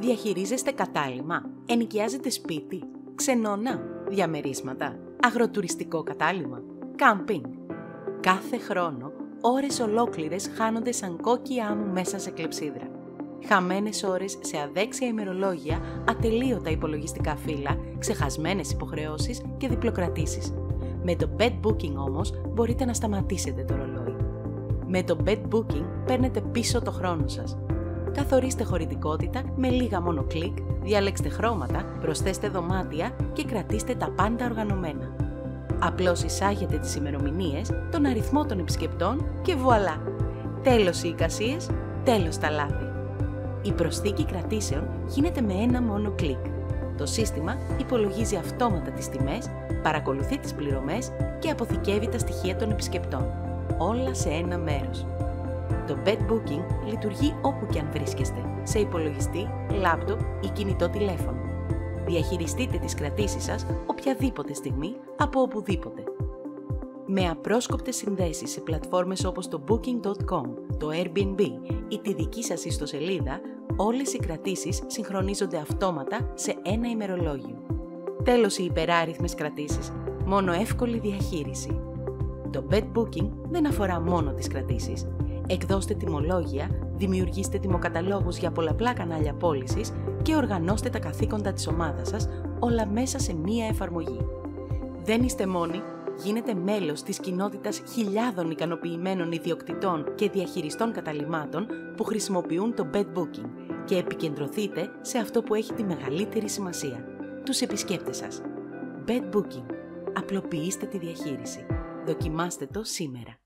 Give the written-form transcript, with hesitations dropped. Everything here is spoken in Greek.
Διαχειρίζεστε κατάλημα, ενοικιάζετε σπίτι, ξενώνα, διαμερίσματα, αγροτουριστικό κατάλημα, κάμπινγκ. Κάθε χρόνο, ώρες ολόκληρες χάνονται σαν κόκκι άμμου μέσα σε κλεψίδρα. Χαμένες ώρες σε αδέξια ημερολόγια, ατελείωτα υπολογιστικά φύλλα, ξεχασμένες υποχρεώσεις και διπλοκρατήσεις. Με το Bed Booking όμως μπορείτε να σταματήσετε το ρολόι. Με το Bed Booking παίρνετε πίσω το χρόνο σας. Καθορίστε χωρητικότητα με λίγα μόνο κλικ, διαλέξτε χρώματα, προσθέστε δωμάτια και κρατήστε τα πάντα οργανωμένα. Απλώς εισάγετε τις ημερομηνίες, τον αριθμό των επισκεπτών και βουαλά! Τέλος οι εικασίες, τέλος τα λάθη. Η προσθήκη κρατήσεων γίνεται με ένα μόνο κλικ. Το σύστημα υπολογίζει αυτόματα τις τιμές, παρακολουθεί τις πληρωμές και αποθηκεύει τα στοιχεία των επισκεπτών. Όλα σε ένα μέρος. Το Bed Booking λειτουργεί όπου και αν βρίσκεστε, σε υπολογιστή, λάπτοπ ή κινητό τηλέφωνο. Διαχειριστείτε τις κρατήσεις σας οποιαδήποτε στιγμή, από οπουδήποτε. Με απρόσκοπτες συνδέσεις σε πλατφόρμες όπως το Booking.com, το Airbnb ή τη δική σας ιστοσελίδα, όλες οι κρατήσεις συγχρονίζονται αυτόματα σε ένα ημερολόγιο. Τέλος οι υπεράριθμες κρατήσεις, μόνο εύκολη διαχείριση. Το Bed Booking δεν αφορά μόνο τις κρατήσεις. Εκδώστε τιμολόγια, δημιουργήστε τιμοκαταλόγους για πολλαπλά κανάλια πώλησης και οργανώστε τα καθήκοντα της ομάδας σας, όλα μέσα σε μία εφαρμογή. Δεν είστε μόνοι, γίνετε μέλος της κοινότητας χιλιάδων ικανοποιημένων ιδιοκτητών και διαχειριστών καταλυμάτων που χρησιμοποιούν το Bed Booking και επικεντρωθείτε σε αυτό που έχει τη μεγαλύτερη σημασία, τους επισκέπτες σας. Bed Booking. Απλοποιήστε τη διαχείριση. Δοκιμάστε το σήμερα.